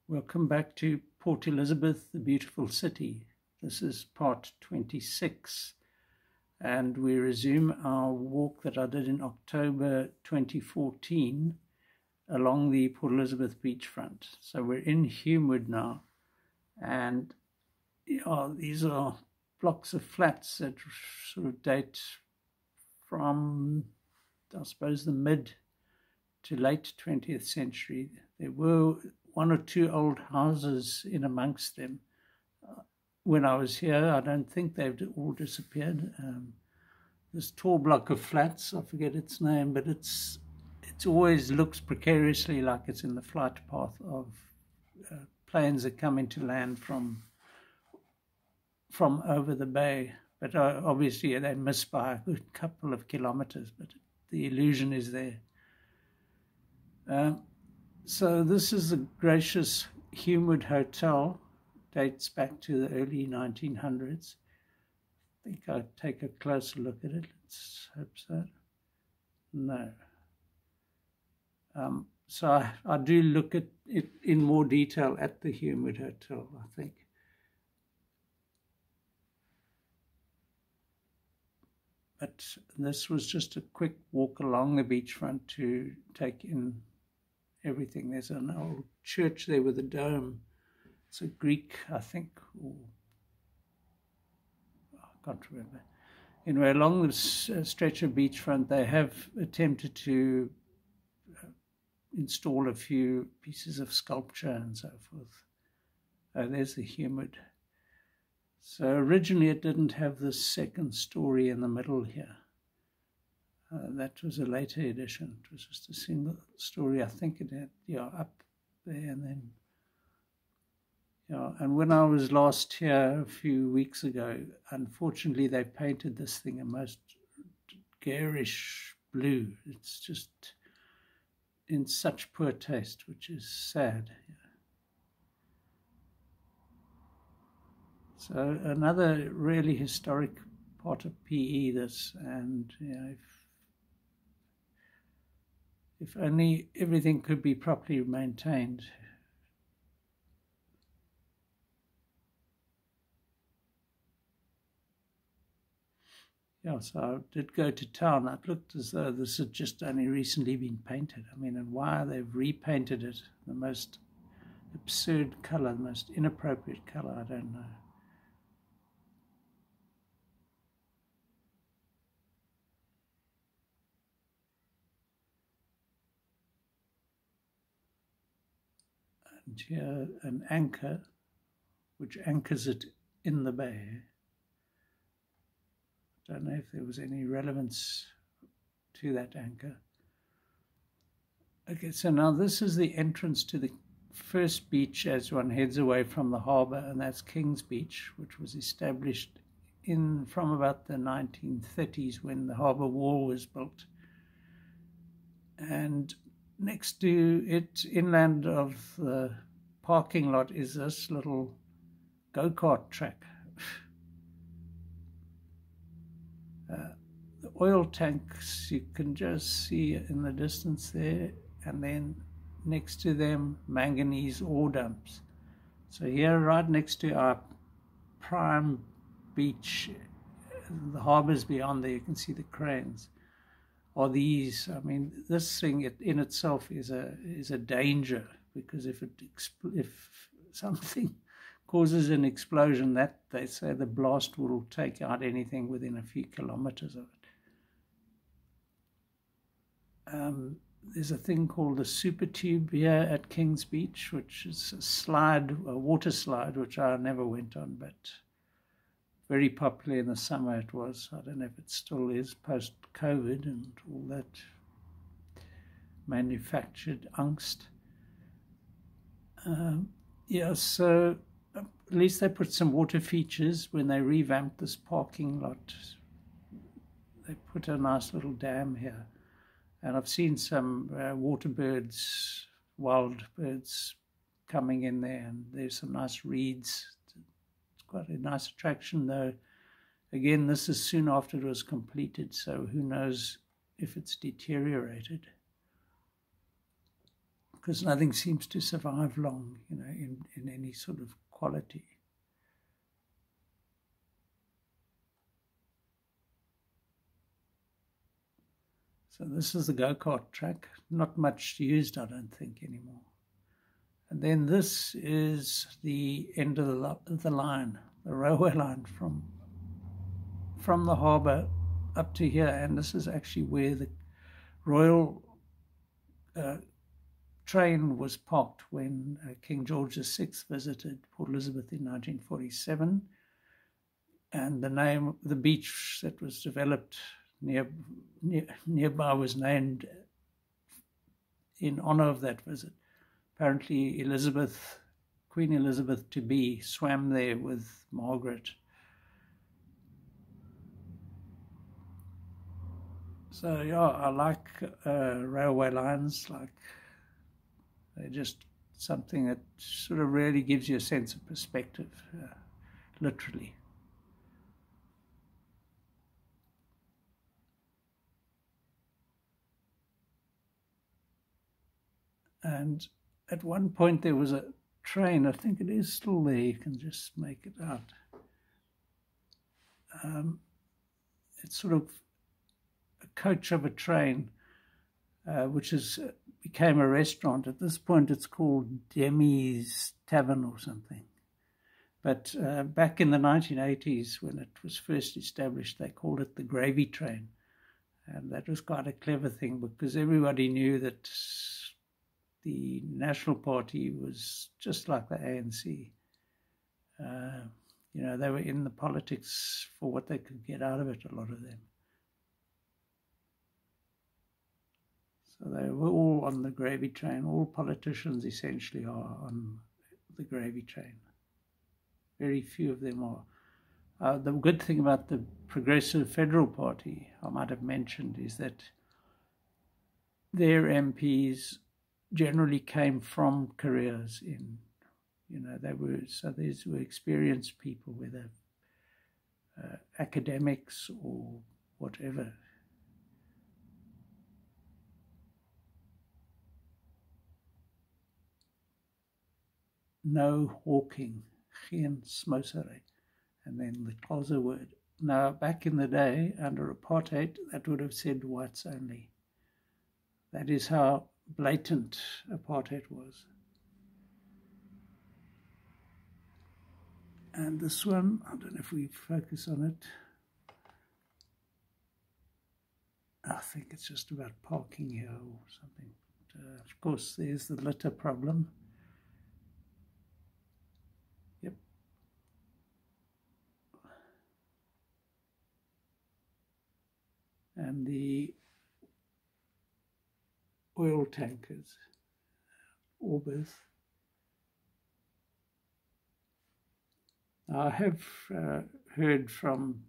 Welcome back to Port Elizabeth, the beautiful city. This is part 26, and we resume our walk that I did in October 2014 along the Port Elizabeth beachfront. So we're in Humewood now, and these are blocks of flats that sort of date from, I suppose, the mid to late 20th century. There were one or two old houses in amongst them. When I was here, I don't think they've all disappeared. This tall block of flats, I forget its name, but it always looks precariously like it's in the flight path of planes that come into land from over the bay. But obviously they miss by a good couple of kilometers, but the illusion is there. So this is the gracious Humewood Hotel, dates back to the early 1900s. I think I'll take a closer look at it. Let's hope so. No. So I do look at it in more detail at the Humewood Hotel, I think. But this was just a quick walk along the beachfront to take in everything. There's an old church there with a dome. It's a Greek, I think, or I can't remember. Anyway, along this stretch of beachfront, they have attempted to install a few pieces of sculpture and so forth. Oh, there's the Humewood. So originally it didn't have this second story in the middle here. That was a later edition. It was just a single story. I think it had, up there and then, and when I was last here a few weeks ago, unfortunately they painted this thing a most garish blue. It's just in such poor taste, which is sad. So another really historic part of PE, this, and if only everything could be properly maintained. Yeah, so I did go to town. It looked as though this had just only recently been painted. I mean, and why they've repainted it, the most absurd colour, the most inappropriate colour, I don't know. And here an anchor, which anchors it in the bay. I don't know if there was any relevance to that anchor. Okay, so now this is the entrance to the first beach as one heads away from the harbour, and that's King's Beach, which was established from about the 1930s when the harbour wall was built. And next to it, inland of the parking lot, is this little go-kart track. The oil tanks you can just see in the distance there, and then next to them manganese ore dumps. So here, right next to our prime beach, the harbour's beyond there, you can see the cranes. Are these? I mean, this thing in itself is a danger, because if something causes an explosion, that they say the blast will take out anything within a few kilometers of it. There's a thing called the Super Tube here at King's Beach, which is a water slide, which I never went on, but very popular in the summer it was. I don't know if it still is post-COVID and all that manufactured angst. So at least they put some water features when they revamped this parking lot. They put a nice little dam here. And I've seen some water birds, wild birds coming in there, and there's some nice reeds. It's quite a nice attraction, though. Again, this is soon after it was completed, so who knows if it's deteriorated. because nothing seems to survive long, you know, in any sort of quality. So this is the go-kart track, not much used, I don't think, anymore. And then this is the end of the line, the railway line from the harbour up to here, and this is actually where the Royal train was parked when King George VI visited Port Elizabeth in 1947, and the beach that was developed nearby was named in honour of that visit. Apparently Queen Elizabeth to be swam there with Margaret. So yeah, I like railway lines. Like, they're just something that sort of really gives you a sense of perspective, literally. And at one point there was a train, I think it is still there, you can just make it out. It's sort of a coach of a train, which became a restaurant. At this point it's called Demi's Tavern or something. But back in the 1980s, when it was first established, they called it the Gravy Train. And that was quite a clever thing, because everybody knew that the National Party was just like the ANC. You know, they were in the politics for what they could get out of it, a lot of them. So they were all on the gravy train. All politicians essentially are on the gravy train. Very few of them are. The good thing about the Progressive Federal Party, I might have mentioned, is that their MPs generally came from careers in, you know, these were experienced people, whether academics or whatever. No hawking, geen smosery, and then the Xhosa word. Now, back in the day, under apartheid, that would have said whites only. That is how blatant apartheid was. And this one, I don't know if we focus on it. I think it's just about parking here or something. But, of course, there's the litter problem. Yep. And the oil tankers, Orbis. I have heard from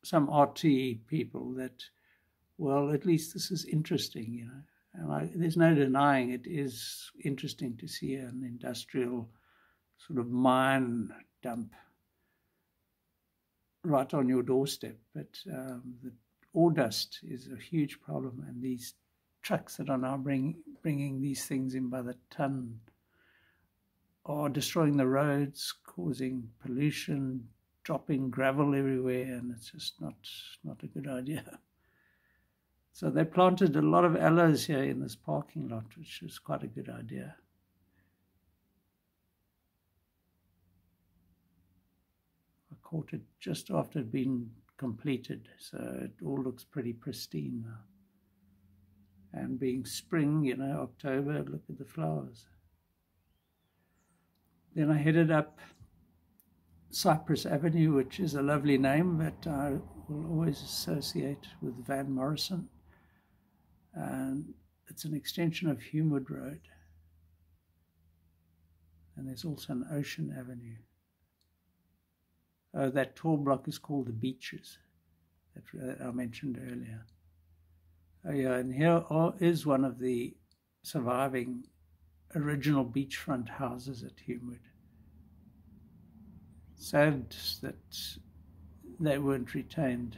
some RT people that, well, at least this is interesting, you know. And there's no denying it is interesting to see an industrial sort of mine dump right on your doorstep. But the ore dust is a huge problem, and these trucks that are now bringing these things in by the ton are destroying the roads, causing pollution, dropping gravel everywhere, and it's just not a good idea. So they planted a lot of aloes here in this parking lot, which is quite a good idea. I caught it just after it had been completed, so it all looks pretty pristine now. And being spring, you know, October, look at the flowers. Then I headed up Cypress Avenue, which is a lovely name that I will always associate with Van Morrison. And it's an extension of Humewood Road. And there's also an Ocean Avenue. That tall block is called the Beaches, that I mentioned earlier. Oh yeah, and here is one of the surviving original beachfront houses at Humewood. Sad that they weren't retained.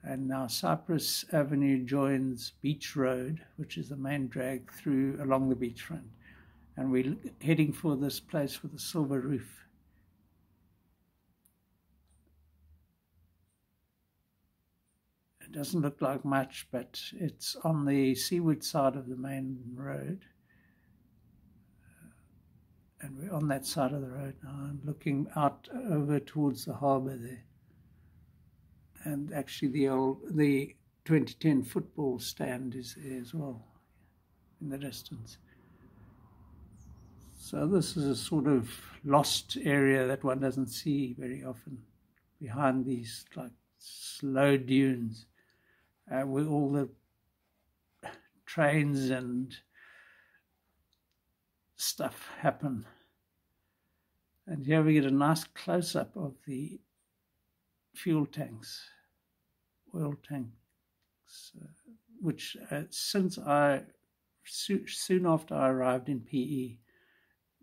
And now Cypress Avenue joins Beach Road, which is the main drag through along the beachfront. And we're heading for this place with a silver roof. It doesn't look like much, but it's on the seaward side of the main road. And we're on that side of the road now. I'm looking out over towards the harbour there. And actually the 2010 football stand is there as well in the distance. So this is a sort of lost area that one doesn't see very often, behind these like slow dunes where all the trains and stuff happen. And here we get a nice close-up of the fuel tanks, oil tanks, which since soon after I arrived in PE,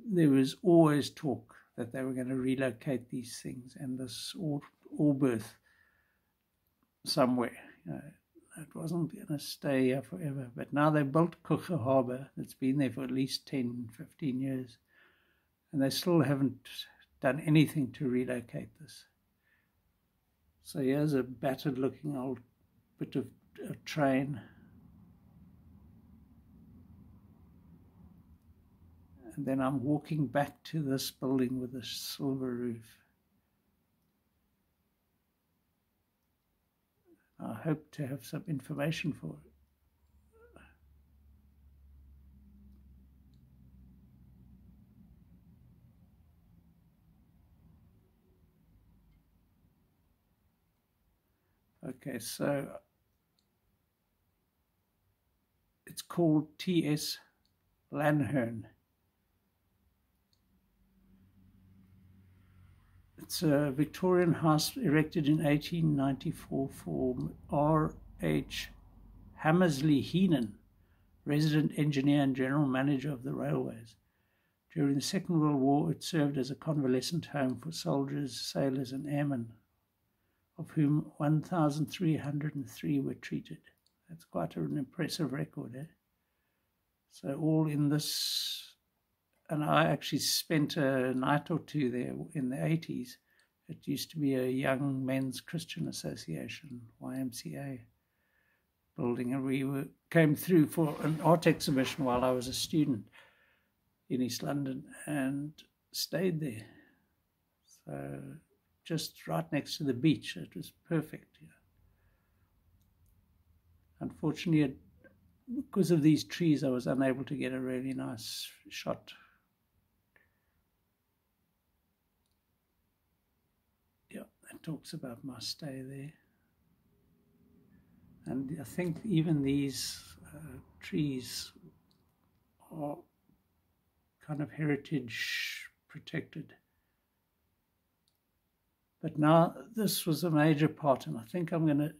there was always talk that they were going to relocate these things and this all berth somewhere. It wasn't going to stay here forever. But now they built Kuche Harbour. It's been there for at least 10, 15 years. And they still haven't done anything to relocate this. So here's a battered looking old bit of a train. And then I'm walking back to this building with a silver roof. I hope to have some information for it. Okay, so it's called T.S. Lanherne. It's a Victorian house erected in 1894 for R.H. Hammersley Heenan, resident engineer and general manager of the railways. During the Second World War, it served as a convalescent home for soldiers, sailors, and airmen, of whom 1,303 were treated. That's quite an impressive record, eh? So all in this. And I actually spent a night or two there in the 80s. It used to be a Young Men's Christian Association, YMCA building, and we came through for an art exhibition while I was a student in East London and stayed there. So just right next to the beach. It was perfect. Yeah. Unfortunately, because of these trees, I was unable to get a really nice shot. It talks about my stay there. And I think even these trees are kind of heritage protected. But now this was a major part, and I think I'm going to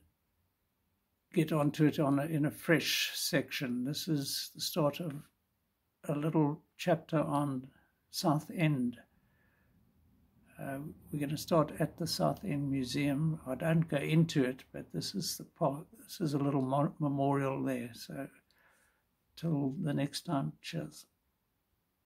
get onto it in a fresh section. This is the start of a little chapter on South End. We're going to start at the South End Museum. I don't go into it, but this is the part. This is a little memorial there. So till the next time, cheers.